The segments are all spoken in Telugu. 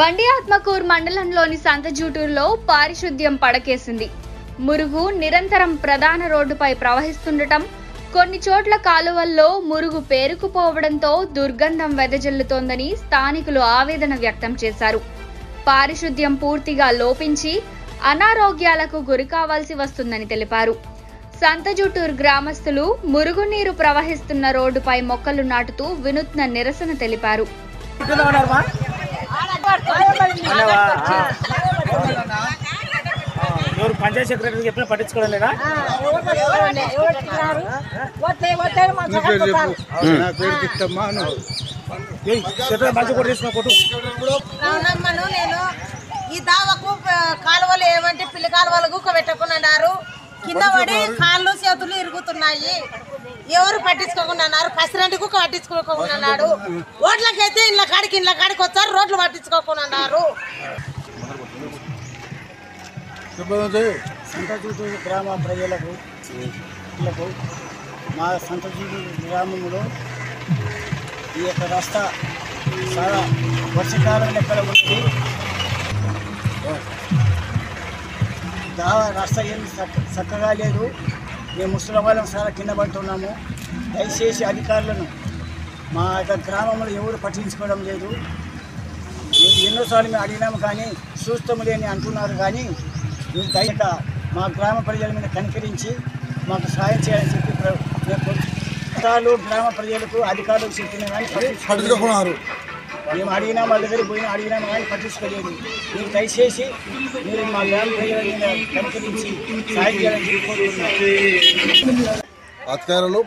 బండి ఆత్మకూర్ మండలంలోని సంతజూటూరులో పారిశుద్ధ్యం పడకేసింది. మురుగు నిరంతరం ప్రధాన రోడ్డుపై ప్రవహిస్తుండటం, కొన్ని చోట్ల కాలువల్లో మురుగు పేరుకుపోవడంతో దుర్గంధం వెదజల్లుతోందని స్థానికులు ఆవేదన వ్యక్తం చేశారు. పారిశుద్ధ్యం పూర్తిగా లోపించి అనారోగ్యాలకు గురికావాల్సి వస్తుందని తెలిపారు. సంతజూటూరు గ్రామస్తులు మురుగునీరు ప్రవహిస్తున్న రోడ్డుపై మొక్కలు నాటుతూ వినూత్న నిరసన తెలిపారు. పంచాయతీ సెక్రటరీ చెప్పిన పట్టించుకోవడం లేదా? నేను ఈ దావకు కాలువలు ఏమంటే పిల్లి కాలువలకు పెట్టకున్నారు. కింద పడి కాళ్ళు చేతులు ఇరుగుతున్నాయి. ఎవరు పట్టించుకోకుండా అన్నారు. కసిరెంటి కుక్క పట్టించుకోకుండా అన్నాడు. ఓట్లకైతే ఇళ్ళ కాడికి వచ్చారు. రోడ్లు పట్టించుకోకుండా అన్నారు. సంతజూటూరు గ్రామ ప్రజలకు మా సంతజూటూరు గ్రామంలో ఈ యొక్క రస్తా చాలా వర్షకాలం లెక్కల ఉంది. రస్తా ఏమి చక్కగా లేదు. మేము ముసలి వాళ్ళం చాలా కింద పడుతున్నాము. దయచేసి అధికారులను మా యొక్క గ్రామంలో ఎవరు పట్టించుకోవడం లేదు. ఎన్నోసార్లు మేము అడిగినాము కానీ చూస్తాము లేని అంటున్నారు. కానీ మీరు దయక మా గ్రామ ప్రజల మీద కనికరించి మాకు సాయం చేయాలని చెప్పి గ్రామ ప్రజలకు అధికారులకు చెప్పిన కానీ పట్టించుకున్నారు. మేము అడిగినా వాళ్ళ దగ్గర పోయినా అడిగినాము కానీ పట్టించుకోలేదు. మీరు దయచేసి మీరు మా గ్రామ ప్రజల మీద కనికరించి సాయం చేయాలని చెప్పి కోరుకుంటున్నారు. అధికారులు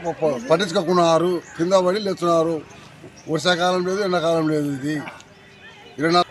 పట్టించుకున్నారు. కింద పడి లేస్తున్నారు. వర్షాకాలం లేదు, ఎండాకాలం లేదు. ఇది 24